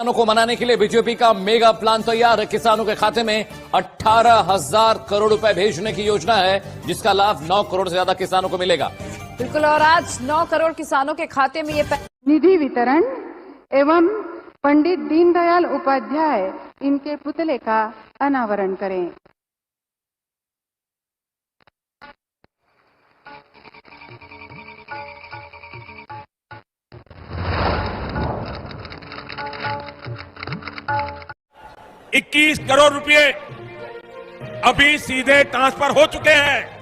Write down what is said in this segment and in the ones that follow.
किसानों को मनाने के लिए बीजेपी का मेगा प्लान तैयार है। किसानों के खाते में 18,000 करोड़ रुपए भेजने की योजना है, जिसका लाभ 9 करोड़ से ज्यादा किसानों को मिलेगा। बिल्कुल, और आज 9 करोड़ किसानों के खाते में ये निधि वितरण एवं पंडित दीनदयाल उपाध्याय इनके पुतले का अनावरण करें। ₹21 करोड़ रुपए अभी सीधे ट्रांसफर हो चुके हैं।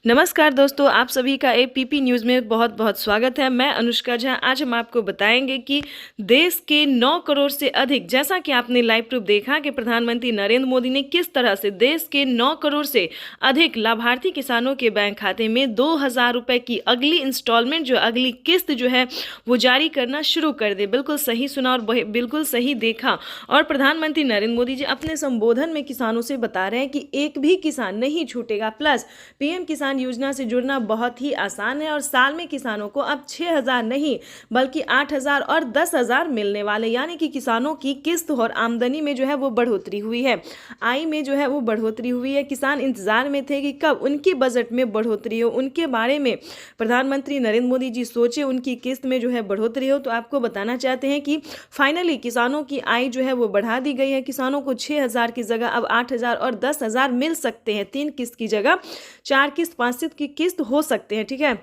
नमस्कार दोस्तों, आप सभी का एपीपी न्यूज़ में बहुत बहुत स्वागत है। मैं अनुष्का झा। आज हम आपको बताएंगे कि देश के 9 करोड़ से अधिक, जैसा कि आपने लाइव प्रूफ देखा कि प्रधानमंत्री नरेंद्र मोदी ने किस तरह से देश के 9 करोड़ से अधिक लाभार्थी किसानों के बैंक खाते में 2,000 रुपये की अगली इंस्टॉलमेंट, जो अगली किस्त जो है वो जारी करना शुरू कर दे। बिल्कुल सही सुना और बिल्कुल सही देखा। और प्रधानमंत्री नरेंद्र मोदी जी अपने संबोधन में किसानों से बता रहे हैं कि एक भी किसान नहीं छूटेगा। प्लस पीएम किसान योजना से जुड़ना बहुत ही आसान है और साल में किसानों को अब 6,000 नहीं बल्कि 8,000 और 10,000 मिलने वाले, यानी कि किसानों की किस्त और आमदनी में जो है वो बढ़ोतरी हुई है, आय में जो है वो बढ़ोतरी हुई है। किसान इंतजार में थे कि कब उनकी बजट में बढ़ोतरी हो, उनके बारे में प्रधानमंत्री नरेंद्र मोदी जी सोचे, उनकी किस्त में जो है बढ़ोतरी हो। तो आपको बताना चाहते हैं कि फाइनली किसानों की आय जो है वो बढ़ा दी गई है। किसानों को 6,000 की जगह अब 8,000 और 10,000 मिल सकते हैं। 3 किस्त की जगह 4 किस्त 5 की किस्त हो सकते हैं। ठीक है,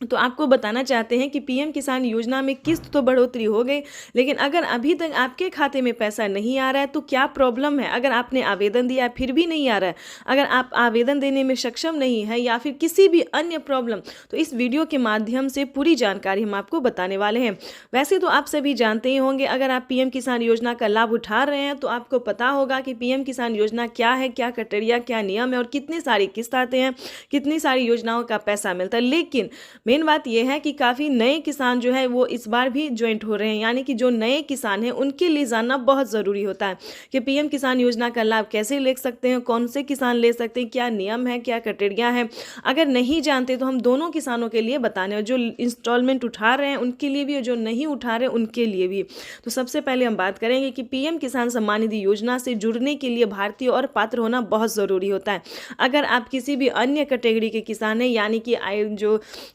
तो आपको बताना चाहते हैं कि पीएम किसान योजना में किस्त तो बढ़ोतरी हो गई, लेकिन अगर अभी तक आपके खाते में पैसा नहीं आ रहा है तो क्या प्रॉब्लम है? अगर आपने आवेदन दिया फिर भी नहीं आ रहा है, अगर आप आवेदन देने में सक्षम नहीं है या फिर किसी भी अन्य प्रॉब्लम, तो इस वीडियो के माध्यम से पूरी जानकारी हम आपको बताने वाले हैं। वैसे तो आप सभी जानते ही होंगे, अगर आप पीएम किसान योजना का लाभ उठा रहे हैं तो आपको पता होगा कि पीएम किसान योजना क्या है, क्या क्राइटेरिया, क्या नियम है और कितनी सारी किस्त आते हैं, कितनी सारी योजनाओं का पैसा मिलता है। लेकिन मेन बात यह है कि काफ़ी नए किसान जो है वो इस बार भी ज्वाइंट हो रहे हैं, यानी कि जो नए किसान हैं उनके लिए जानना बहुत ज़रूरी होता है कि पीएम किसान योजना का लाभ कैसे ले सकते हैं, कौन से किसान ले सकते हैं, क्या नियम है, क्या क्राइटेरिया है। अगर नहीं जानते तो हम दोनों किसानों के लिए बताने हैं, जो इंस्टॉलमेंट उठा रहे हैं उनके लिए भी और जो नहीं उठा रहे उनके लिए भी। तो सबसे पहले हम बात करेंगे कि पीएम किसान सम्मान निधि योजना से जुड़ने के लिए भारतीय और पात्र होना बहुत ज़रूरी होता है। अगर आप किसी भी अन्य कैटेगरी के किसान हैं, यानी कि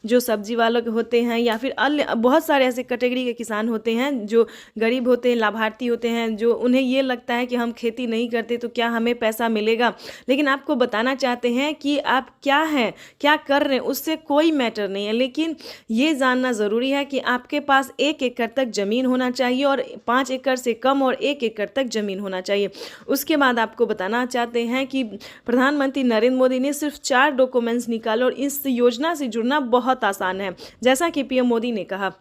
जो सब्जी वालों के होते हैं या फिर अन्य बहुत सारे ऐसे कैटेगरी के किसान होते हैं जो गरीब होते हैं, लाभार्थी होते हैं, जो उन्हें ये लगता है कि हम खेती नहीं करते तो क्या हमें पैसा मिलेगा। लेकिन आपको बताना चाहते हैं कि आप क्या हैं, क्या कर रहे हैं, उससे कोई मैटर नहीं है। लेकिन ये जानना ज़रूरी है कि आपके पास 1 एकड़ तक ज़मीन होना चाहिए और 5 एकड़ से कम और 1 एकड़ तक ज़मीन होना चाहिए। उसके बाद आपको बताना चाहते हैं कि प्रधानमंत्री नरेंद्र मोदी ने सिर्फ 4 डॉक्यूमेंट्स निकाले और इस योजना से जुड़ना बहुत आसान है, जैसा कि पीएम मोदी ने कहा।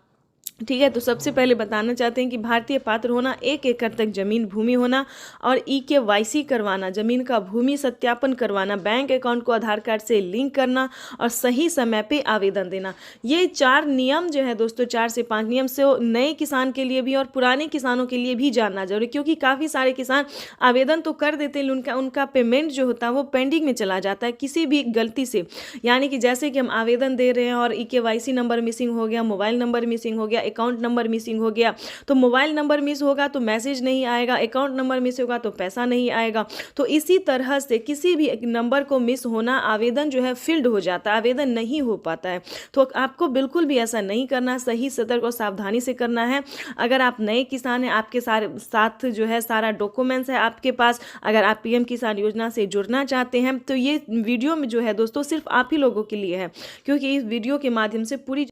ठीक है, तो सबसे पहले बताना चाहते हैं कि भारतीय पात्र होना, 1 एकड़ तक जमीन भूमि होना और EKYC करवाना, जमीन का भूमि सत्यापन करवाना, बैंक अकाउंट को आधार कार्ड से लिंक करना और सही समय पे आवेदन देना। ये 4 नियम जो है दोस्तों, 4 से 5 नियम से नए किसान के लिए भी और पुराने किसानों के लिए भी जानना जरूरी, क्योंकि काफ़ी सारे किसान आवेदन तो कर देते हैं, उनका पेमेंट जो होता है वो पेंडिंग में चला जाता है किसी भी गलती से। यानी कि जैसे कि हम आवेदन दे रहे हैं और EKYC नंबर मिसिंग हो गया, मोबाइल नंबर मिसिंग हो गया, अकाउंट नंबर मिसिंग हो गया, तो मोबाइल नंबर मिस होगा तो मैसेज नहीं आएगा, अकाउंट नंबर मिस होगा तो पैसा नहीं आएगा। तो इसी तरह से किसी भी नंबर को मिस होना, आवेदन जो है फील्ड हो जाता है, आवेदन नहीं हो पाता है। तो आपको बिल्कुल भी ऐसा नहीं करना, सही सतर्क और सावधानी से करना है। अगर आप नए किसान हैं, आपके साथ जो है सारा डॉक्यूमेंट्स है आपके पास, अगर आप पीएम किसान योजना से जुड़ना चाहते हैं तो ये वीडियो में जो है दोस्तों सिर्फ आप ही लोगों के लिए है, क्योंकि इस वीडियो के माध्यम से पूरी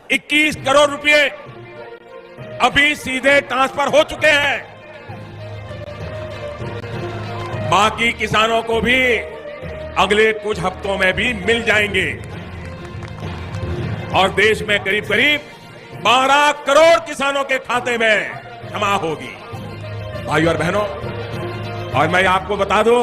21 करोड़ रुपए अभी सीधे ट्रांसफर हो चुके हैं। बाकी किसानों को भी अगले कुछ हफ्तों में भी मिल जाएंगे और देश में करीब करीब 12 करोड़ किसानों के खाते में जमा होगी। भाइयों और बहनों, और मैं आपको बता दूं,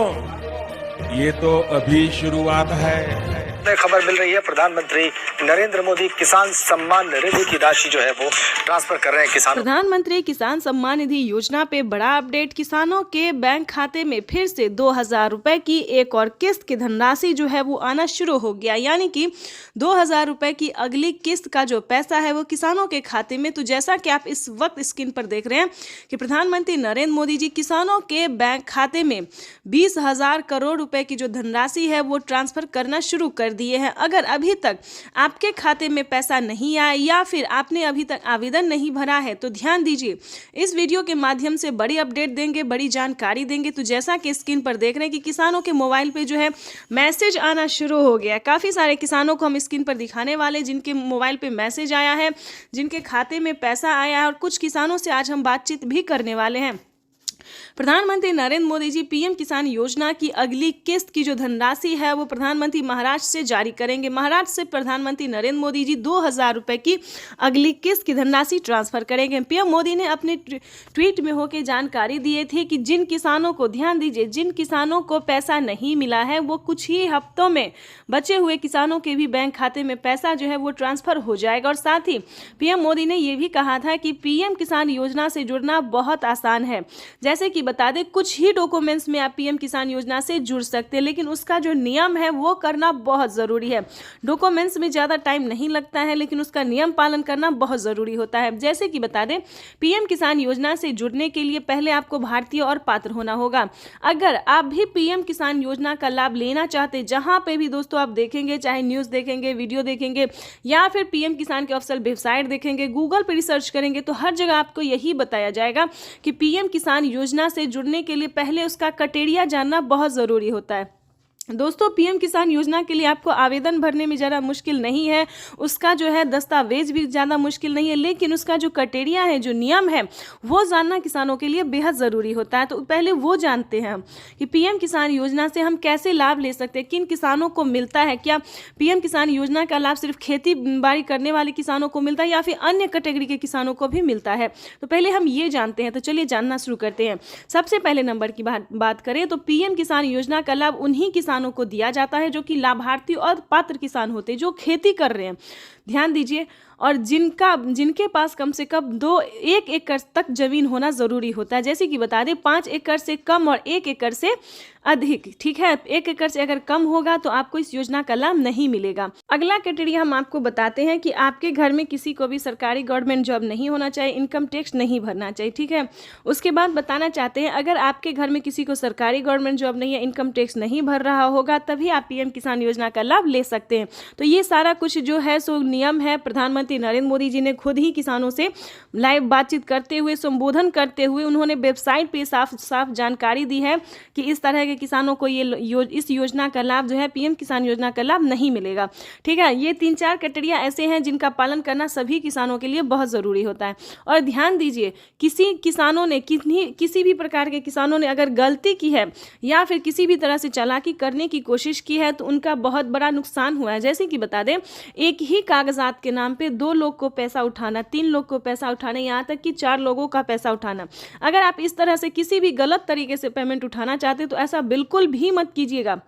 ये तो अभी शुरुआत है। खबर मिल रही है प्रधानमंत्री नरेंद्र मोदी किसान सम्मान निधि की राशि जो है वो ट्रांसफर कर रहे हैं किसानों। प्रधानमंत्री किसान सम्मान निधि योजना पे बड़ा अपडेट। किसानों के बैंक खाते में फिर से 2,000 रुपए की एक और किस्त की धनराशि जो है वो आना शुरू हो गया, यानी कि 2,000 रुपए की अगली किस्त का जो पैसा है वो किसानों के खाते में। तो जैसा कि आप इस वक्त स्क्रीन पर देख रहे हैं कि प्रधानमंत्री नरेंद्र मोदी जी किसानों के बैंक खाते में 20,000 करोड़ रुपए की जो धनराशि है वो ट्रांसफर करना शुरू कर दिए हैं। अगर अभी तक आपके खाते में पैसा नहीं आया या फिर आपने अभी तक आवेदन नहीं भरा है तो ध्यान दीजिए, इस वीडियो के माध्यम से बड़ी अपडेट देंगे, बड़ी जानकारी देंगे। तो जैसा कि स्क्रीन पर देख रहे हैं कि किसानों के मोबाइल पे जो है मैसेज आना शुरू हो गया है। काफ़ी सारे किसानों को हम स्क्रीन पर दिखाने वाले जिनके मोबाइल पे मैसेज आया है, जिनके खाते में पैसा आया है, और कुछ किसानों से आज हम बातचीत भी करने वाले हैं। प्रधानमंत्री नरेंद्र मोदी जी पीएम किसान योजना की अगली किस्त की जो धनराशि है वो प्रधानमंत्री महाराष्ट्र से जारी करेंगे। महाराष्ट्र से प्रधानमंत्री नरेंद्र मोदी जी 2,000 रुपए की अगली किस्त की धनराशि ट्रांसफर करेंगे। पीएम मोदी ने अपने ट्वीट में होकर जानकारी दी थी कि जिन किसानों को, ध्यान दीजिए, जिन किसानों को पैसा नहीं मिला है वो कुछ ही हफ्तों में बचे हुए किसानों के भी बैंक खाते में पैसा जो है वो ट्रांसफर हो जाएगा। और साथ ही पीएम मोदी ने यह भी कहा था कि पीएम किसान योजना से जुड़ना बहुत आसान है। जैसे कि बता दें, कुछ ही डॉक्यूमेंट्स में आप पीएम किसान योजना से जुड़ सकते हैं, लेकिन उसका जो नियम है वो करना बहुत ज़रूरी है। डॉक्यूमेंट्स में ज़्यादा टाइम नहीं लगता है, लेकिन उसका नियम पालन करना बहुत ज़रूरी होता है। जैसे कि बता दें, पीएम किसान योजना से जुड़ने के लिए पहले आपको भारतीय और पात्र होना होगा। अगर आप भी पीएम किसान योजना का लाभ लेना चाहते, जहां पे भी दोस्तों आप देखेंगे, चाहे न्यूज़ देखेंगे, वीडियो देखेंगे या फिर पीएम किसान के ऑफिशियल वेबसाइट देखेंगे, गूगल पर रिसर्च करेंगे, तो हर जगह आपको यही बताया जाएगा कि पीएम किसान योजना से जुड़ने के लिए पहले उसका क्राइटेरिया जानना बहुत ज़रूरी होता है। दोस्तों, पीएम किसान योजना के लिए आपको आवेदन भरने में ज़्यादा मुश्किल नहीं है, उसका जो है दस्तावेज भी ज़्यादा मुश्किल नहीं है, लेकिन उसका जो क्राइटेरिया है, जो नियम है, वो जानना किसानों के लिए बेहद ज़रूरी होता है। तो पहले वो जानते हैं कि पीएम किसान योजना से हम कैसे लाभ ले सकते हैं, किन किसानों को मिलता है। क्या पीएम किसान योजना का लाभ सिर्फ खेती बाड़ी करने वाले किसानों को मिलता है या फिर अन्य कैटेगरी के किसानों को भी मिलता है? तो पहले हम ये जानते हैं। तो चलिए जानना शुरू करते हैं। सबसे पहले नंबर की बात करें तो पीएम किसान योजना का लाभ उन्हीं किसानों को दिया जाता है जो कि लाभार्थी और पात्र किसान होते हैं, जो खेती कर रहे हैं। ध्यान दीजिए, और जिनके पास कम से कम 1 एकड़ तक जमीन होना जरूरी होता है। जैसे कि बता दें, 5 एकड़ से कम और 1 एकड़ से अधिक, ठीक है। 1 एकड़ से अगर कम होगा तो आपको इस योजना का लाभ नहीं मिलेगा। अगला क्राइटेरिया हम आपको बताते हैं कि आपके घर में किसी को भी सरकारी गवर्नमेंट जॉब नहीं होना चाहिए, इनकम टैक्स नहीं भरना चाहिए, ठीक है। उसके बाद बताना चाहते हैं, अगर आपके घर में किसी को सरकारी गवर्नमेंट जॉब नहीं है, इनकम टैक्स नहीं भर रहा होगा, तभी आप पीएम किसान योजना का लाभ ले सकते हैं। तो ये सारा कुछ जो है सो नियम है। प्रधानमंत्री नरेंद्र मोदी जी ने खुद ही किसानों से लाइव बातचीत करते हुए, संबोधन करते हुए उन्होंने वेबसाइट पे साफ साफ जानकारी दी है कि इस तरह के किसानों को इस योजना का लाभ जो है, पीएम किसान योजना का लाभ नहीं मिलेगा, ठीक है। ये 3-4 क्राइटेरिया ऐसे हैं जिनका पालन करना सभी किसानों के लिए बहुत ज़रूरी होता है। और ध्यान दीजिए, किसी भी प्रकार के किसानों ने अगर गलती की है या फिर किसी भी तरह से चालाकी करने की कोशिश की है तो उनका बहुत बड़ा नुकसान हुआ है। जैसे कि बता दें, एक ही कागजात के नाम पे 2 लोग को पैसा उठाना, 3 लोग को पैसा उठाना, यहाँ तक कि 4 लोगों का पैसा उठाना। अगर आप इस तरह से किसी भी गलत तरीके से पेमेंट उठाना चाहते तो ऐसा बिल्कुल भी मत कीजिएगा,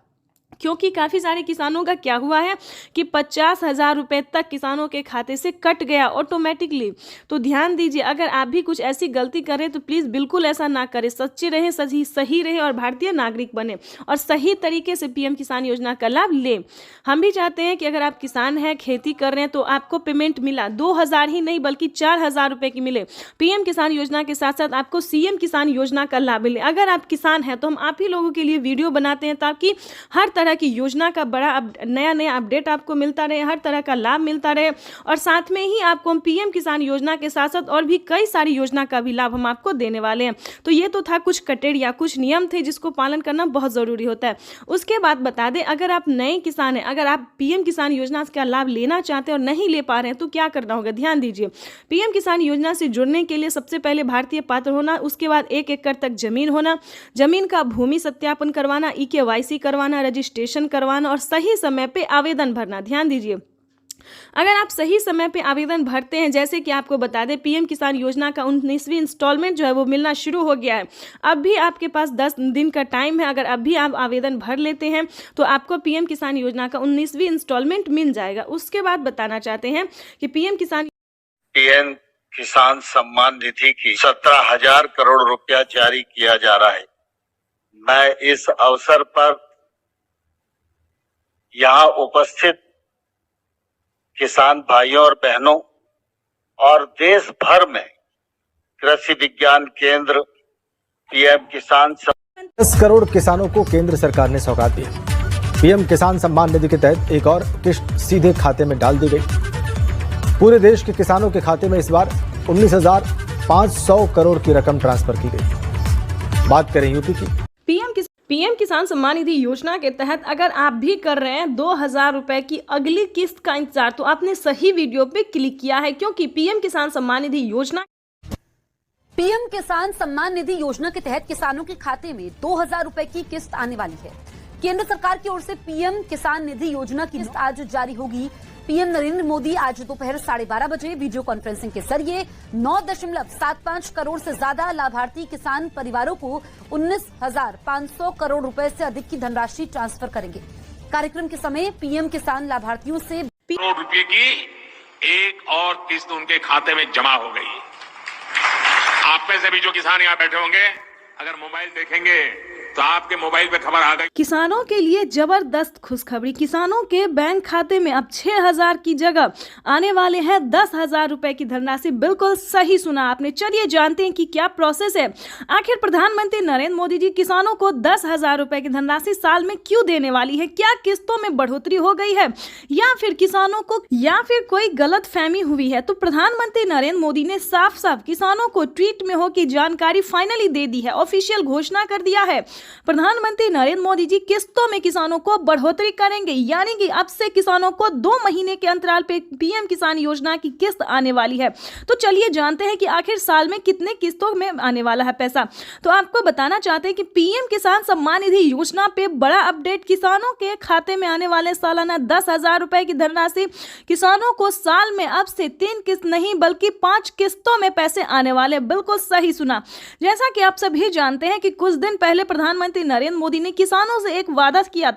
क्योंकि काफ़ी सारे किसानों का क्या हुआ है कि 50,000 रुपए तक किसानों के खाते से कट गया ऑटोमेटिकली। तो ध्यान दीजिए, अगर आप भी कुछ ऐसी गलती करें तो प्लीज़ बिल्कुल ऐसा ना करें। सच्चे रहें, सही रहे और भारतीय नागरिक बने और सही तरीके से पीएम किसान योजना का लाभ लें। हम भी चाहते हैं कि अगर आप किसान हैं, खेती कर रहे हैं, तो आपको पेमेंट मिला 2,000 ही नहीं बल्कि 4,000 रुपये की मिले। पीएम किसान योजना के साथ साथ आपको सीएम किसान योजना का लाभ मिले। अगर आप किसान हैं तो हम आप ही लोगों के लिए वीडियो बनाते हैं ताकि हर तरह की योजना का बड़ा नया अपडेट आपको मिलता रहे, हर तरह का लाभ मिलता रहे। और साथ में ही आपको हम पीएम किसान योजना के साथ साथ और भी कई सारी योजना का भी लाभ हम आपको देने वाले हैं। तो ये तो था कुछ क्राइटेरिया, कुछ नियम थे जिसको पालन करना बहुत ज़रूरी होता है। उसके बाद बता दें, अगर आप नए किसान हैं, अगर आप पीएम किसान योजना का लाभ लेना चाहते हैं और नहीं ले पा रहे हैं तो क्या करना होगा। ध्यान दीजिए, पीएम किसान योजना से जुड़ने के लिए सबसे पहले भारतीय पात्र होना, उसके बाद 1 एकड़ तक जमीन होना, जमीन का भूमि सत्यापन करवाना, EKYC करवाना, रजिस्ट्रेशन करवाना और सही समय पे आवेदन भरना। ध्यान दीजिए, अगर आप सही समय पे आवेदन भरते हैं, जैसे कि आपको बता दें पीएम किसान योजना का 19वीं इंस्टॉलमेंट जो है वो मिलना शुरू हो गया है। अब भी आपके पास 10 दिन का टाइम है। अगर अब भी आप आवेदन भर लेते हैं तो आपको पीएम किसान योजना का 19वीं इंस्टॉलमेंट मिल जाएगा। उसके बाद बताना चाहते हैं कि पीएम किसान सम्मान निधि की 17,000 करोड़ रुपया जारी किया जा रहा है। मैं इस अवसर पर यहाँ उपस्थित किसान भाइयों और बहनों और देश भर में कृषि विज्ञान केंद्र पीएम किसान 10 करोड़ किसानों को केंद्र सरकार ने सौगात दी। पीएम किसान सम्मान निधि के तहत एक और किस्त सीधे खाते में डाल दी गई। पूरे देश के किसानों के खाते में इस बार 19,500 करोड़ की रकम ट्रांसफर की गई। बात करें यूपी की। पीएम किसान सम्मान निधि योजना के तहत अगर आप भी कर रहे हैं 2,000 रुपए की अगली किस्त का इंतजार, तो आपने सही वीडियो पे क्लिक किया है, क्योंकि पीएम किसान सम्मान निधि योजना के तहत किसानों के खाते में 2,000 रुपए की किस्त आने वाली है। केंद्र सरकार की ओर से पीएम किसान निधि योजना की किस्त आज जारी होगी। पीएम नरेंद्र मोदी आज दोपहर 12:30 बजे वीडियो कॉन्फ्रेंसिंग के जरिए 9.75 करोड़ से ज्यादा लाभार्थी किसान परिवारों को 19,500 करोड़ रुपए से अधिक की धनराशि ट्रांसफर करेंगे। कार्यक्रम के समय पीएम किसान लाभार्थियों से करोड़ रुपए की एक और किस्त उनके खाते में जमा हो गई। आप में से भी जो किसान यहाँ बैठे होंगे, अगर मोबाइल देखेंगे तो आपके मोबाइल पे खबर आ गई। किसानों के लिए जबरदस्त खुशखबरी। किसानों के बैंक खाते में अब 6,000 की जगह आने वाले हैं 10,000 रुपए की धनराशि। बिल्कुल सही सुना आपने। चलिए जानते हैं कि क्या प्रोसेस है। आखिर प्रधानमंत्री नरेंद्र मोदी जी किसानों को 10,000 रुपए की धनराशि साल में क्यों देने वाली है? क्या किस्तों में बढ़ोतरी हो गई है या फिर किसानों को कोई गलत फहमी हुई है? तो प्रधानमंत्री नरेंद्र मोदी ने साफ साफ किसानों को ट्वीट में होकर जानकारी फाइनली दे दी है, ऑफिशियल घोषणा कर दिया है। प्रधानमंत्री नरेंद्र मोदी जी किस्तों में किसानों को बढ़ोतरी करेंगे, यानी कि अब से किसानों को 2 महीने के अंतराल पे पीएम किसान योजना की किस्त आने वाली है। तो चलिए जानते हैं कि आखिर साल में कितने किस्तों में आने वाला है पैसा। तो आपको बताना चाहते हैं कि पीएम किसान सम्मान निधि योजना पे बड़ा अपडेट। किसानों के खाते में आने वाले सालाना 10,000 रुपए की धनराशि। किसानों को साल में अब से 3 किस्त नहीं बल्कि 5 किस्तों में पैसे आने वाले। बिल्कुल सही सुना। जैसा कि आप सभी जानते हैं कि कुछ दिन पहले प्रधानमंत्री नरेंद्र मोदी ने किसानों से एक वादा किया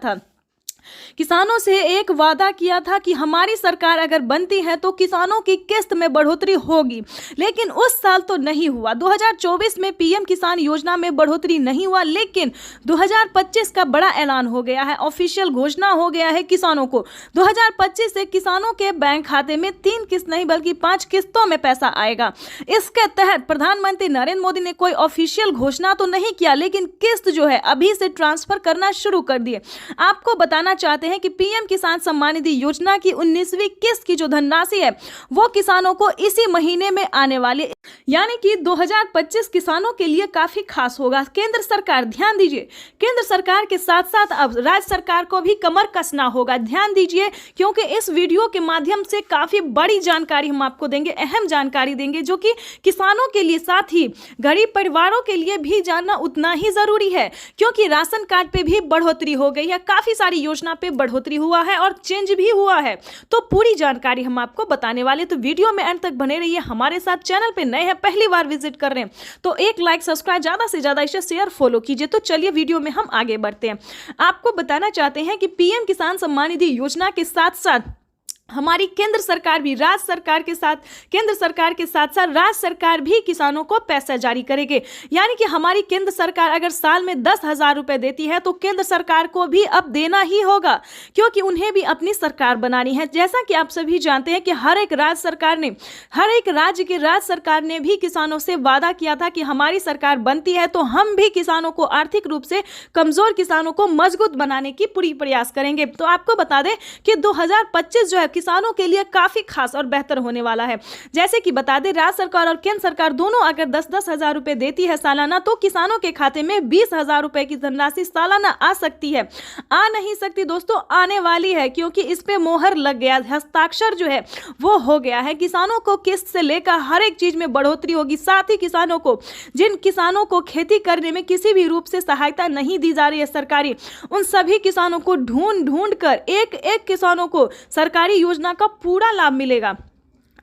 था कि हमारी सरकार अगर बनती है तो किसानों की किस्त में बढ़ोतरी होगी, लेकिन उस साल तो नहीं हुआ। 2024 में पीएम किसान योजना में बढ़ोतरी नहीं हुआ, लेकिन 2025 का बड़ा ऐलान हो गया है, ऑफिशियल घोषणा हो गया है किसानों को। 2025 से किसानों के बैंक खाते में 3 किस्त नहीं बल्कि 5 किस्तों में पैसा आएगा। इसके तहत प्रधानमंत्री नरेंद्र मोदी ने कोई ऑफिशियल घोषणा तो नहीं किया, लेकिन किस्त जो है अभी से ट्रांसफर करना शुरू कर दिए। आपको बताना चाहते हैं कि पीएम किसान सम्मान निधि योजना की 19वीं किस्त की जो धनराशि है वो किसानों को इसी महीने में आने वाली, यानी कि 2025 किसानों के लिए काफी खास होगा। केंद्र सरकार, ध्यान दीजिए, केंद्र सरकार के साथ साथ अब राज्य सरकार को भी कमर कसना होगा। ध्यान दीजिए, क्योंकि इस वीडियो के माध्यम से काफी बड़ी जानकारी हम आपको देंगे, अहम जानकारी देंगे, जो कि किसानों के लिए साथ ही गरीब परिवारों के लिए भी जानना उतना ही जरूरी है, क्योंकि राशन कार्ड पे भी बढ़ोतरी हो गई है, काफी सारी योजना पे बढ़ोतरी हुआ है और चेंज भी हुआ है। तो पूरी जानकारी हम आपको बताने वाले, तो वीडियो में अंत तक बने रहिए हमारे साथ। चैनल पे नए हैं, पहली बार विजिट कर रहे हैं तो एक लाइक, सब्सक्राइब, ज्यादा से ज्यादा इसे शेयर, फॉलो कीजिए। तो चलिए वीडियो में हम आगे बढ़ते हैं। आपको बताना चाहते हैं कि पीएम किसान सम्मान निधि योजना के साथ साथ हमारी केंद्र सरकार भी राज्य सरकार के साथ राज्य सरकार भी किसानों को पैसा जारी करेंगे। यानी कि हमारी केंद्र सरकार अगर साल में 10,000 रुपए देती है तो केंद्र सरकार को भी अब देना ही होगा, क्योंकि उन्हें भी अपनी सरकार बनानी है। जैसा कि आप सभी जानते हैं कि हर एक राज्य सरकार ने भी किसानों से वादा किया था कि हमारी सरकार बनती है तो हम भी किसानों को आर्थिक रूप से कमजोर किसानों को मजबूत बनाने की पूरी प्रयास करेंगे। तो आपको बता दें कि 2025 जो है किसानों के लिए काफी खास और बेहतर होने वाला है। जैसे कि बता दें, राज्य सरकार और केंद्र सरकार दोनों अगर 10-10 हजार रुपए देती है सालाना, तो किसानों के खाते में 20,000 रुपए की धनराशि सालाना आ सकती है। आ नहीं सकती दोस्तों, आने वाली है, क्योंकि इस पे मोहर लग गया, हस्ताक्षर जो है वो हो गया है। किसानों को किस्त से लेकर हर एक चीज में बढ़ोतरी होगी। साथ ही किसानों को, जिन किसानों को खेती करने में किसी भी रूप से सहायता नहीं दी जा रही है सरकारी, उन सभी किसानों को ढूंढ कर एक किसानों को सरकारी योजना का पूरा लाभ मिलेगा।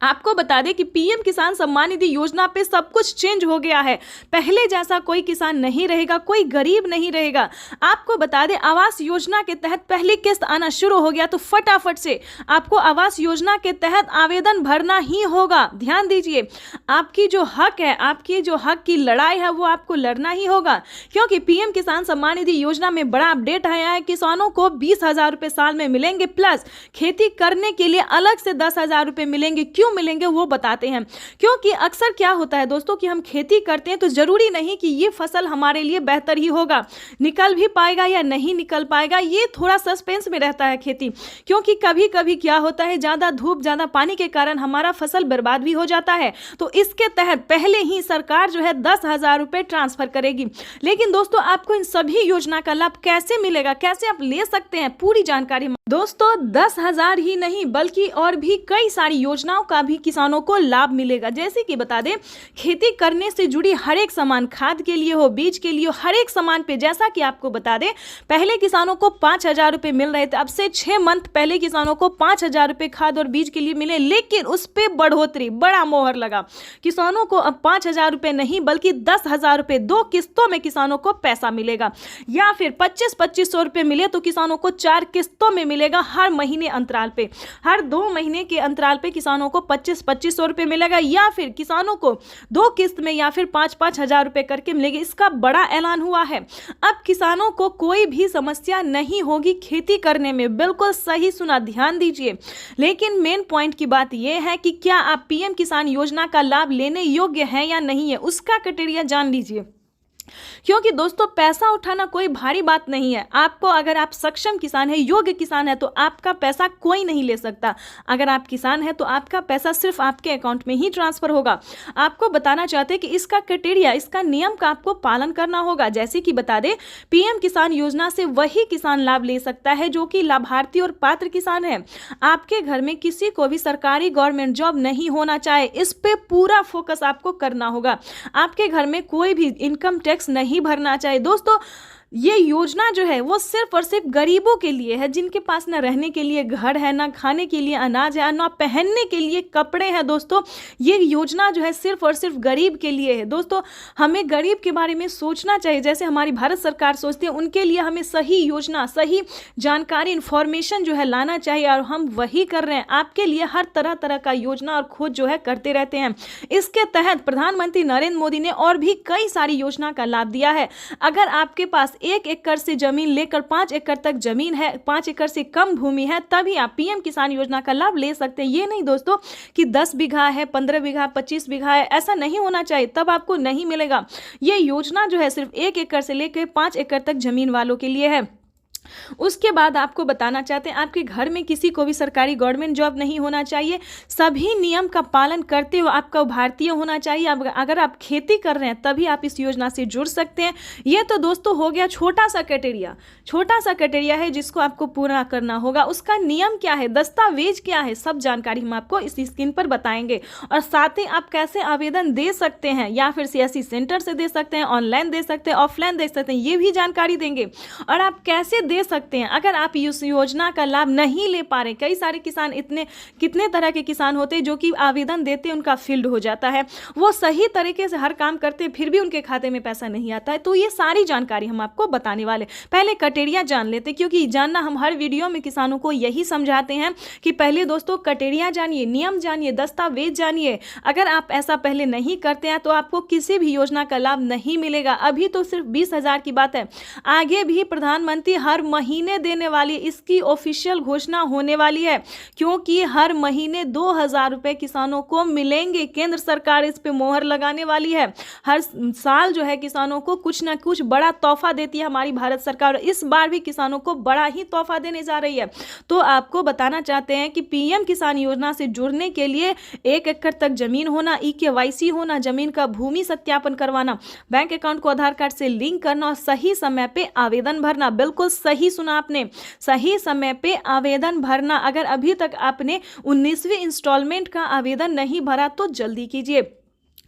आपको बता दें कि पीएम किसान सम्मान निधि योजना पे सब कुछ चेंज हो गया है। पहले जैसा कोई किसान नहीं रहेगा, कोई गरीब नहीं रहेगा। आपको बता दें आवास योजना के तहत पहली किस्त आना शुरू हो गया, तो फटाफट से आपको आवास योजना के तहत आवेदन भरना ही होगा। ध्यान दीजिए, आपकी जो हक है, आपकी जो हक की लड़ाई है वो आपको लड़ना ही होगा, क्योंकि पीएम किसान सम्मान निधि योजना में बड़ा अपडेट आया है। किसानों को 20,000 रुपये साल में मिलेंगे, प्लस खेती करने के लिए अलग से 10,000 रुपये मिलेंगे। क्यों मिलेंगे वो बताते हैं। क्योंकि अक्सर क्या होता है दोस्तों कि हम खेती करते हैं तो जरूरी नहीं कि ये फसल हमारे लिए बेहतर ही होगा, निकल भी पाएगा या नहीं निकल पाएगा, ये थोड़ा सस्पेंस में रहता है खेती। क्योंकि कभी कभी क्या होता है, ज्यादा धूप ज्यादा पानी के कारण हमारा फसल बर्बाद भी हो जाता है। तो इसके तहत पहले ही सरकार जो है 10,000 रुपये ट्रांसफर करेगी। लेकिन दोस्तों आपको इन सभी योजना का लाभ कैसे मिलेगा, कैसे आप ले सकते हैं, पूरी जानकारी दोस्तों 10,000 ही नहीं बल्कि और भी कई सारी योजनाओं का भी किसानों को लाभ मिलेगा। जैसे कि बता दें, खेती करने से जुड़ी हर एक सामान, खाद के लिए हो, बीज के लिए हो, हर एक सामान पे जैसा कि आपको बता दें पहले किसानों को 5,000 रुपये मिल रहे थे। अब से 6 मंथ पहले किसानों को 5,000 रुपये खाद और बीज के लिए मिले, लेकिन उस पर बढ़ोतरी, बड़ा मोहर लगा। किसानों को अब 5,000 रुपये नहीं बल्कि 10,000 रुपये 2 किस्तों में किसानों को पैसा मिलेगा। या फिर 25-2500 रुपये मिले तो किसानों को 4 किस्तों में मिलेगा, हर महीने अंतराल पे। हर 2 महीने के अंतराल पे किसानों को 25-2500 रुपये मिलेगा, या फिर किसानों को 2 किस्त में या फिर 5-5 हजार रुपये करके मिलेगी। इसका बड़ा ऐलान हुआ है। अब किसानों को कोई भी समस्या नहीं होगी खेती करने में। बिल्कुल सही सुना, ध्यान दीजिए। लेकिन मेन पॉइंट की बात यह है कि क्या आप पीएम किसान योजना का लाभ लेने योग्य हैं या नहीं है, उसका क्राइटेरिया जान लीजिए। क्योंकि दोस्तों पैसा उठाना कोई भारी बात नहीं है। आपको, अगर आप सक्षम किसान है, योग्य किसान है, तो आपका पैसा कोई नहीं ले सकता। अगर आप किसान है तो आपका पैसा सिर्फ आपके अकाउंट में ही ट्रांसफर होगा। आपको बताना चाहते हैं कि इसका क्राइटेरिया, इसका नियम का आपको पालन करना होगा। जैसे कि बता दें, पीएम किसान योजना से वही किसान लाभ ले सकता है जो कि लाभार्थी और पात्र किसान है। आपके घर में किसी को भी सरकारी गवर्नमेंट जॉब नहीं होना चाहे, इस पे पूरा फोकस आपको करना होगा। आपके घर में कोई भी इनकम टैक्स नहीं भरना चाहिए। दोस्तों ये योजना जो है वो सिर्फ और सिर्फ गरीबों के लिए है, जिनके पास ना रहने के लिए घर है, ना खाने के लिए अनाज है, ना पहनने के लिए कपड़े हैं। दोस्तों ये योजना जो है सिर्फ और सिर्फ गरीब के लिए है। दोस्तों हमें गरीब के बारे में सोचना चाहिए, जैसे हमारी भारत सरकार सोचती है। उनके लिए हमें सही योजना, सही जानकारी, इंफॉर्मेशन जो है लाना चाहिए, और हम वही कर रहे हैं। आपके लिए हर तरह तरह का योजना और खोज जो है करते रहते हैं। इसके तहत प्रधानमंत्री नरेंद्र मोदी ने और भी कई सारी योजना का लाभ दिया है। अगर आपके पास 1 एकड़ से जमीन लेकर 5 एकड़ तक जमीन है, 5 एकड़ से कम भूमि है, तभी आप पीएम किसान योजना का लाभ ले सकते हैं। ये नहीं दोस्तों कि 10 बीघा है, 15 बीघा, 25 बीघा है, ऐसा नहीं होना चाहिए, तब आपको नहीं मिलेगा। ये योजना जो है सिर्फ 1 एकड़ से लेकर 5 एकड़ तक जमीन वालों के लिए है। उसके बाद आपको बताना चाहते हैं, आपके घर में किसी को भी सरकारी गवर्नमेंट जॉब नहीं होना चाहिए। सभी नियम का पालन करते हुए आपका भारतीय होना चाहिए। अगर आप खेती कर रहे हैं तभी आप इस योजना से जुड़ सकते हैं। ये तो दोस्तों हो गया छोटा सा क्राइटेरिया है जिसको आपको पूरा करना होगा। उसका नियम क्या है, दस्तावेज क्या है, सब जानकारी हम आपको इस स्क्रीन पर बताएंगे। और साथ ही आप कैसे आवेदन दे सकते हैं, या फिर सीएससी सेंटर से दे सकते हैं, ऑनलाइन दे सकते हैं, ऑफलाइन दे सकते हैं, ये भी जानकारी देंगे। और आप कैसे दे सकते हैं अगर आप इस योजना का लाभ नहीं ले पा रहे। कई सारे किसान, कितने तरह के किसान होते हैं जो कि आवेदन देते हैं, उनका फील्ड हो जाता है, वो सही तरीके से हर काम करते हैं, फिर भी उनके खाते में पैसा नहीं आता है। तो ये सारी जानकारी हम आपको बताने वाले। पहले क्राइटेरिया जान लेते, क्योंकि जानना हम हर वीडियो में किसानों को यही समझाते हैं कि पहले दोस्तों क्राइटेरिया जानिए, नियम जानिए, दस्तावेज जानिए। अगर आप ऐसा पहले नहीं करते हैं तो आपको किसी भी योजना का लाभ नहीं मिलेगा। अभी तो सिर्फ 20,000 की बात है, आगे भी प्रधानमंत्री हर महीने देने वाली, इसकी ऑफिशियल घोषणा होने वाली है, क्योंकि हर महीने 2,000 रुपए किसानों को मिलेंगे। केंद्र सरकार इस पे मोहर लगाने वाली है। हर साल जो है किसानों को कुछ ना कुछ बड़ा तोहफा देती है हमारी भारत सरकार। इस बार भी किसानों को बड़ा ही तोहफा देने जा रही है। तो आपको बताना चाहते हैं कि पीएम किसान योजना से जुड़ने के लिए 1 एकड़ तक जमीन होना, EKYC होना, जमीन का भूमि सत्यापन करवाना, बैंक अकाउंट को आधार कार्ड से लिंक करना और सही समय पे आवेदन भरना। बिल्कुल सही सुना आपने, सही समय पे आवेदन भरना। अगर अभी तक आपने 19वीं इंस्टॉलमेंट का आवेदन नहीं भरा तो जल्दी कीजिए।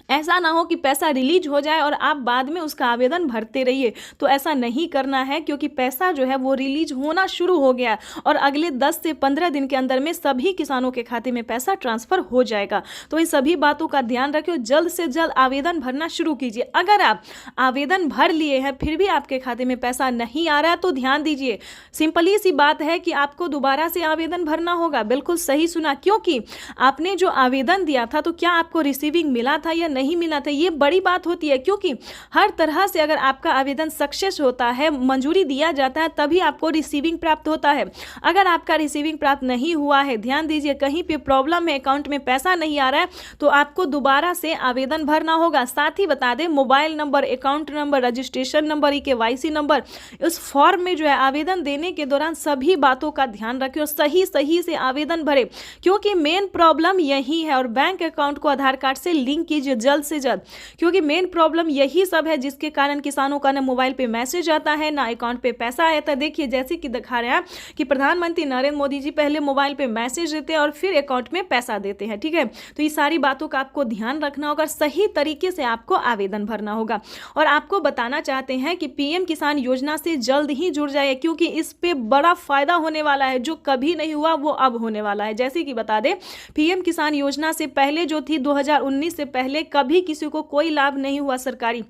ऐसा ना हो कि पैसा रिलीज हो जाए और आप बाद में उसका आवेदन भरते रहिए। तो ऐसा नहीं करना है, क्योंकि पैसा जो है वो रिलीज होना शुरू हो गया और अगले 10 से 15 दिन के अंदर में सभी किसानों के खाते में पैसा ट्रांसफर हो जाएगा। तो इन सभी बातों का ध्यान रखिए, जल्द से जल्द आवेदन भरना शुरू कीजिए। अगर आप आवेदन भर लिए हैं फिर भी आपके खाते में पैसा नहीं आ रहा है तो ध्यान दीजिए, सिंपली सी बात है कि आपको दोबारा से आवेदन भरना होगा। बिल्कुल सही सुना, क्योंकि आपने जो आवेदन दिया था तो क्या आपको रिसीविंग मिला था या नहीं मिला था, ये बड़ी बात होती है। क्योंकि हर तरह से अगर आपका आवेदन सक्सेस होता है, मंजूरी दिया जाता है, तभी आपको रिसीविंग प्राप्त होता है। अगर आपका रिसीविंग प्राप्त नहीं हुआ है, ध्यान दीजिए, कहीं पे प्रॉब्लम है, अकाउंट में पैसा नहीं आ रहा है, तो आपको दोबारा से आवेदन भरना होगा। साथ ही बता दें, mobile number, account number, registration number, KYC number, उस फॉर्म में जो है आवेदन देने के दौरान सभी बातों का ध्यान रखें और सही से आवेदन भरें, क्योंकि मेन प्रॉब्लम यही है। और बैंक अकाउंट को आधार कार्ड से लिंक कीजिए जल्द से जल्द, क्योंकि मेन प्रॉब्लम यही सब है जिसके कारण किसानों का ना मोबाइल पे मैसेज आता है ना अकाउंट पे पैसा आता है। देखिए, जैसे कि दिखा रहे हैं कि प्रधानमंत्री नरेंद्र मोदी जी पहले मोबाइल पे मैसेज देते हैं और फिर अकाउंट में पैसा देते हैं। ठीक है, तो ये सारी बातों का आपको ध्यान रखना होगा, सही तरीके से आपको आवेदन भरना होगा। और आपको बताना चाहते हैं कि PM किसान योजना से जल्द ही जुड़ जाए, क्योंकि इस पे बड़ा फायदा होने वाला है। जो कभी नहीं हुआ वो अब होने वाला है। जैसे कि बता दें, PM किसान योजना से पहले जो थी 2019 से पहले कभी किसी को कोई लाभ नहीं हुआ सरकारी,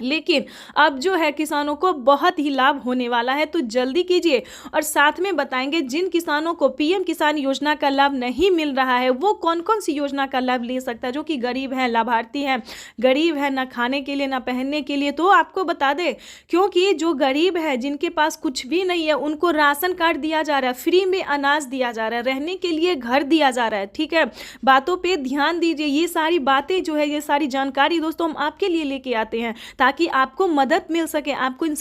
लेकिन अब जो है किसानों को बहुत ही लाभ होने वाला है। तो जल्दी कीजिए। और साथ में बताएंगे जिन किसानों को PM किसान योजना का लाभ नहीं मिल रहा है वो कौन कौन सी योजना का लाभ ले सकता है, जो कि गरीब हैं, लाभार्थी हैं, गरीब है, ना खाने के लिए ना पहनने के लिए। तो आपको बता दें, क्योंकि जो गरीब है, जिनके पास कुछ भी नहीं है, उनको राशन कार्ड दिया जा रहा है, फ्री में अनाज दिया जा रहा है, रहने के लिए घर दिया जा रहा है। ठीक है, बातों पर ध्यान दीजिए। ये सारी बातें जो है, ये सारी जानकारी दोस्तों हम आपके लिए लेके आते हैं ताकि आपको मदद मिल सके, आपको इन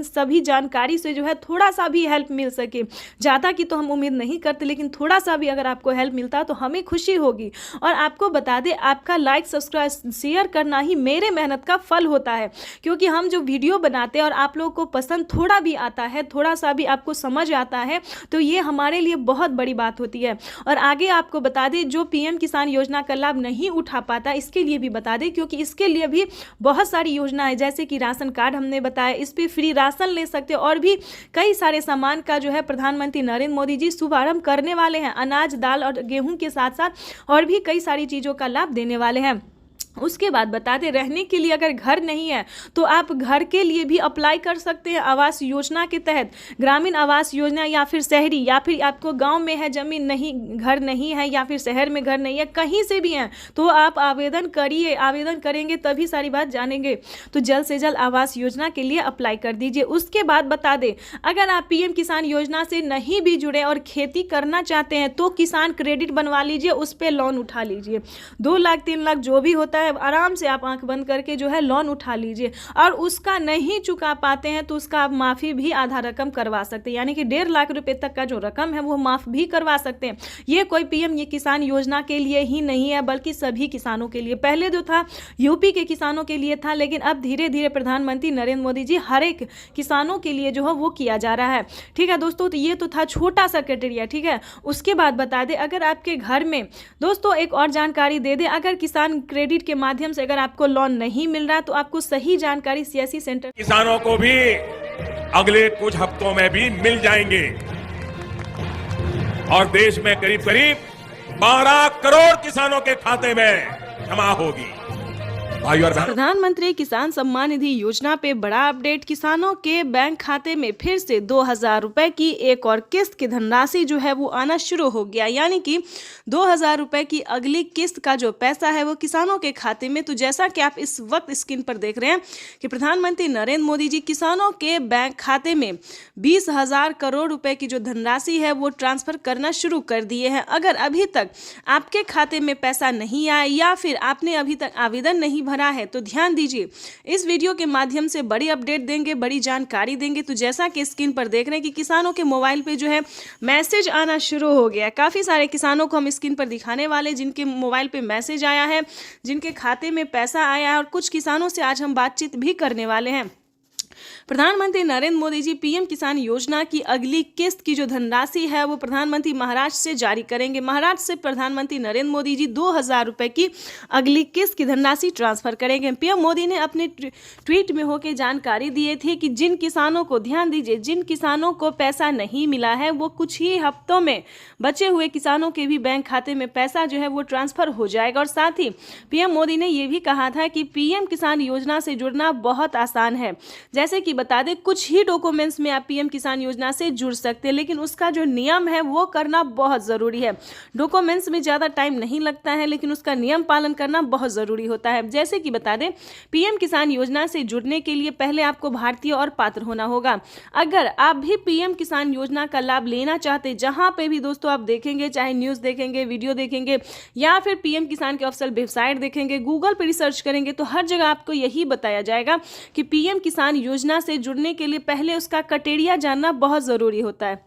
सभी जानकारी से जो है थोड़ा सा भी हेल्प मिल सके। ज़्यादा की तो हम उम्मीद नहीं करते, लेकिन थोड़ा सा भी अगर आपको हेल्प मिलता है तो हमें खुशी होगी। और आपको बता दें, आपका लाइक, सब्सक्राइब, शेयर करना ही मेरे मेहनत का फल होता है, क्योंकि हम जो वीडियो बनाते हैं और आप लोगों को पसंद थोड़ा भी आता है, थोड़ा सा भी आपको समझ आता है, तो ये हमारे लिए बहुत बड़ी बात होती है। और आगे आपको बता दें, जो PM किसान योजना का लाभ नहीं उठा पाता, इसके लिए भी बता दें, क्योंकि इसके लिए भी बहुत सारी योजना है, जैसे कि राशन कार्ड हमने बताया, इस पे फ्री राशन ले सकते हैं, और भी कई सारे सामान का जो है प्रधानमंत्री नरेंद्र मोदी जी शुभारंभ करने वाले हैं। अनाज, दाल और गेहूं के साथ साथ और भी कई सारी चीज़ों का लाभ देने वाले हैं। उसके बाद बता दें, रहने के लिए अगर घर नहीं है तो आप घर के लिए भी अप्लाई कर सकते हैं आवास योजना के तहत। ग्रामीण आवास योजना, या फिर शहरी, या फिर आपको गांव में है ज़मीन नहीं, घर नहीं है, या फिर शहर में घर नहीं है, कहीं से भी हैं तो आप आवेदन करिए। आवेदन करेंगे तभी सारी बात जानेंगे। तो जल्द से जल्द आवास योजना के लिए अप्लाई कर दीजिए। उसके बाद बता दें, अगर आप PM किसान योजना से नहीं भी जुड़े और खेती करना चाहते हैं तो किसान क्रेडिट बनवा लीजिए, उस पर लोन उठा लीजिए। 2 लाख 3 लाख जो भी होता है, आराम से आप आंख बंद करके जो है लोन उठा लीजिए। और उसका नहीं चुका पाते हैं तो उसका आप माफ़ी भी आधा रकम करवा सकते हैं, यानी कि 1.5 लाख रुपए तक का जो रकम है वो माफ़ भी करवा सकते हैं। ये कोई PM ये किसान योजना के लिए ही नहीं है, बल्कि सभी किसानों के लिए। पहले जो था UP के किसानों के लिए था, लेकिन अब धीरे धीरे प्रधानमंत्री नरेंद्र मोदी जी हर एक किसानों के लिए जो है वो किया जा रहा है। ठीक है दोस्तों, तो ये तो था छोटा सा क्राइटेरिया। ठीक है, उसके बाद बता दें, अगर आपके घर में दोस्तों एक और जानकारी दे दें, अगर किसान क्रेडिट के माध्यम से अगर आपको लोन नहीं मिल रहा तो आपको सही जानकारी CSC सेंटर किसानों को भी अगले कुछ हफ्तों में भी मिल जाएंगे और देश में करीब करीब 12 करोड़ किसानों के खाते में जमा होगी। प्रधानमंत्री किसान सम्मान निधि योजना पे बड़ा अपडेट। किसानों के बैंक खाते में फिर से 2000 रुपए की एक और किस्त की धनराशि जो है वो आना शुरू हो गया, यानी कि 2000 रुपए की अगली किस्त का जो पैसा है वो किसानों के खाते में। तो जैसा कि आप इस वक्त स्क्रीन पर देख रहे हैं कि प्रधानमंत्री नरेंद्र मोदी जी किसानों के बैंक खाते में 20,000 करोड़ रुपए की जो धनराशि है वो ट्रांसफर करना शुरू कर दिए हैं। अगर अभी तक आपके खाते में पैसा नहीं आया या फिर आपने अभी तक आवेदन नहीं भरा है तो ध्यान दीजिए, इस वीडियो के माध्यम से बड़ी अपडेट देंगे, बड़ी जानकारी देंगे। तो जैसा कि स्क्रीन पर देख रहे हैं कि किसानों के मोबाइल पे जो है मैसेज आना शुरू हो गया है। काफ़ी सारे किसानों को हम स्क्रीन पर दिखाने वाले जिनके मोबाइल पे मैसेज आया है, जिनके खाते में पैसा आया है, और कुछ किसानों से आज हम बातचीत भी करने वाले हैं। प्रधानमंत्री नरेंद्र मोदी जी पीएम किसान योजना की अगली किस्त की जो धनराशि है वो प्रधानमंत्री महाराष्ट्र से जारी करेंगे। महाराष्ट्र से प्रधानमंत्री नरेंद्र मोदी जी 2000 रुपए की अगली किस्त की धनराशि ट्रांसफर करेंगे। पीएम मोदी ने अपने ट्वीट में होकर जानकारी दी थी कि जिन किसानों को, ध्यान दीजिए, जिन किसानों को पैसा नहीं मिला है वो कुछ ही हफ्तों में बचे हुए किसानों के भी बैंक खाते में पैसा जो है वो ट्रांसफर हो जाएगा। और साथ ही पीएम मोदी ने यह भी कहा था कि पीएम किसान योजना से जुड़ना बहुत आसान है। जैसे कि बता दें, कुछ ही डॉक्यूमेंट्स में आप पीएम किसान योजना से जुड़ सकते हैं, लेकिन उसका जो नियम है वो करना बहुत ज़रूरी है। डॉक्यूमेंट्स में ज़्यादा टाइम नहीं लगता है, लेकिन उसका नियम पालन करना बहुत ज़रूरी होता है। जैसे कि बता दें, पीएम किसान योजना से जुड़ने के लिए पहले आपको भारतीय और पात्र होना होगा। अगर आप भी पीएम किसान योजना का लाभ लेना चाहते, जहां पे भी दोस्तों आप देखेंगे, चाहे न्यूज़ देखेंगे, वीडियो देखेंगे या फिर पीएम किसान के ऑफिशियल वेबसाइट देखेंगे, गूगल पर रिसर्च करेंगे, तो हर जगह आपको यही बताया जाएगा कि पीएम किसान योजना से जुड़ने के लिए पहले उसका क्राइटेरिया जानना बहुत ज़रूरी होता है।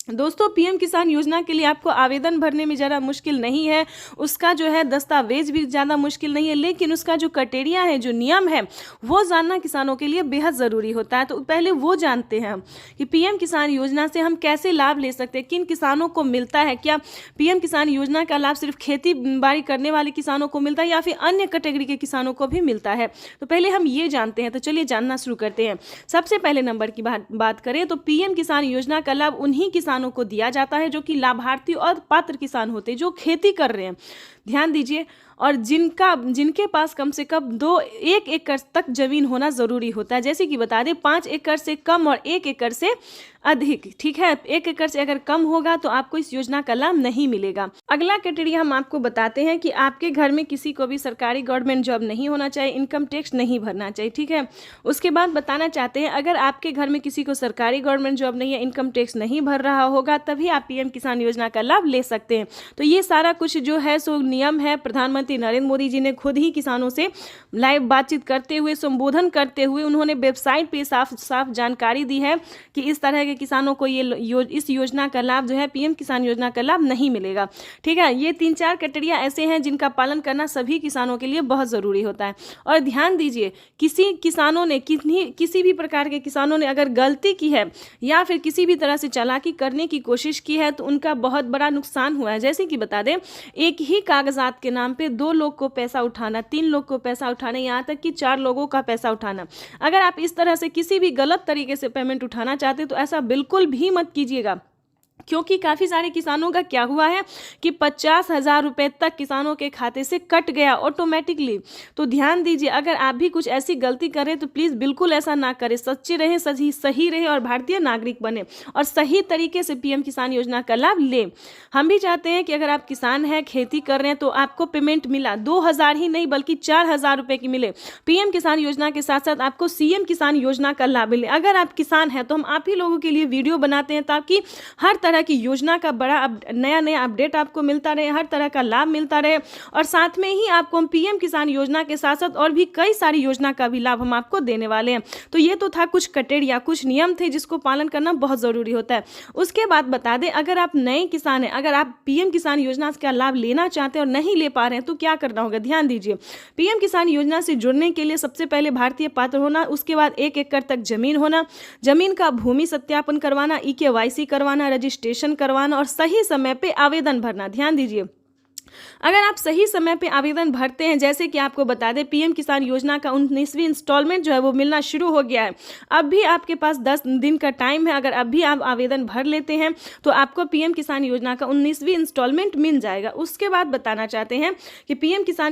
दोस्तों, पीएम किसान योजना के लिए आपको आवेदन भरने में ज़्यादा मुश्किल नहीं है, उसका जो है दस्तावेज भी ज़्यादा मुश्किल नहीं है, लेकिन उसका जो क्राइटेरिया है, जो नियम है, वो जानना किसानों के लिए बेहद ज़रूरी होता है। तो पहले वो जानते हैं हम कि पीएम किसान योजना से हम कैसे लाभ ले सकते हैं, किन किसानों को मिलता है, क्या पीएम किसान योजना का लाभ सिर्फ खेती बाड़ी करने वाले किसानों को मिलता है या फिर अन्य कैटेगरी के किसानों को भी मिलता है। तो पहले हम ये जानते हैं। तो चलिए जानना शुरू करते हैं। सबसे पहले नंबर की बात करें तो पीएम किसान योजना का लाभ उन्हीं किसानों को दिया जाता है जो कि लाभार्थी और पात्र किसान होते हैं, जो खेती कर रहे हैं। ध्यान दीजिए, और जिनके पास कम से कम 1 एकड़ तक जमीन होना जरूरी होता है। जैसे कि बता दें, 5 एकड़ से कम और 1 एकड़ से अधिक, ठीक है। 1 एकड़ से अगर कम होगा तो आपको इस योजना का लाभ नहीं मिलेगा। अगला क्राइटेरिया हम आपको बताते हैं कि आपके घर में किसी को भी सरकारी गवर्नमेंट जॉब नहीं होना चाहिए, इनकम टैक्स नहीं भरना चाहिए, ठीक है। उसके बाद बताना चाहते हैं, अगर आपके घर में किसी को सरकारी गवर्नमेंट जॉब नहीं है, इनकम टैक्स नहीं भर रहा होगा, तभी आप पीएम किसान योजना का लाभ ले सकते हैं। तो ये सारा कुछ जो है सो नियम है, प्रधानमंत्री नरेंद्र मोदी जी ने खुद ही किसानों से लाइव बातचीत करते हुए, संबोधन करते हुए उन्होंने वेबसाइट पे साफ साफ जानकारी दी है कि इस तरह के किसानों को इस योजना का लाभ जो है, पीएम किसान योजना का लाभ नहीं मिलेगा, ठीक है। ये 3-4 क्राइटेरिया ऐसे हैं जिनका पालन करना सभी किसानों के लिए बहुत ज़रूरी होता है। और ध्यान दीजिए, किसी भी प्रकार के किसानों ने अगर गलती की है या फिर किसी भी तरह से चालाकी करने की कोशिश की है तो उनका बहुत बड़ा नुकसान हुआ है। जैसे कि बता दें, एक ही कागजात के नाम पे 2 लोग को पैसा उठाना, 3 लोग को पैसा उठाना, यहाँ तक कि 4 लोगों का पैसा उठाना। अगर आप इस तरह से किसी भी गलत तरीके से पेमेंट उठाना चाहते तो ऐसा बिल्कुल भी मत कीजिएगा, क्योंकि काफ़ी सारे किसानों का क्या हुआ है कि 50,000 रुपये तक किसानों के खाते से कट गया ऑटोमेटिकली। तो ध्यान दीजिए, अगर आप भी कुछ ऐसी गलती करें तो प्लीज़ बिल्कुल ऐसा ना करें, सच्चे रहें, सही रहे और भारतीय नागरिक बने और सही तरीके से पीएम किसान योजना का लाभ लें। हम भी चाहते हैं कि अगर आप किसान हैं, खेती कर रहे हैं, तो आपको पेमेंट मिला 2,000 ही नहीं बल्कि 4,000 रुपये की मिले। पीएम किसान योजना के साथ साथ आपको सीएम किसान योजना का लाभ मिले। अगर आप किसान हैं तो हम आप ही लोगों के लिए वीडियो बनाते हैं ताकि हर तरह की योजना का बड़ा नया अपडेट आपको मिलता रहे, हर तरह का लाभ मिलता रहे। और साथ में ही आपको हम पीएम किसान योजना के साथ साथ और भी कई सारी योजना का भी लाभ हम आपको देने वाले हैं। तो ये तो था कुछ क्राइटेरिया, कुछ नियम थे जिसको पालन करना बहुत ज़रूरी होता है। उसके बाद बता दें, अगर आप नए किसान हैं, अगर आप पीएम किसान योजना का लाभ लेना चाहते हैं और नहीं ले पा रहे हैं तो क्या करना होगा। ध्यान दीजिए, पीएम किसान योजना से जुड़ने के लिए सबसे पहले भारतीय पात्र होना, उसके बाद 1 एकड़ तक जमीन होना, जमीन का भूमि सत्यापन करवाना, EKYC करवाना, रजिस्ट्रेशन करवाना और सही समय पे आवेदन भरना। ध्यान दीजिए, अगर आप सही समय पे आवेदन भरते हैं, जैसे कि आपको बता दें, पीएम किसान योजना का 19वीं इंस्टॉलमेंट जो है वो मिलना शुरू हो गया है। अब भी आपके पास 10 दिन का टाइम है। अगर अब भी आप आवेदन भर लेते हैं तो आपको पीएम किसान योजना का 19वीं इंस्टॉलमेंट मिल जाएगा। उसके बाद बताना चाहते हैं कि पीएम किसान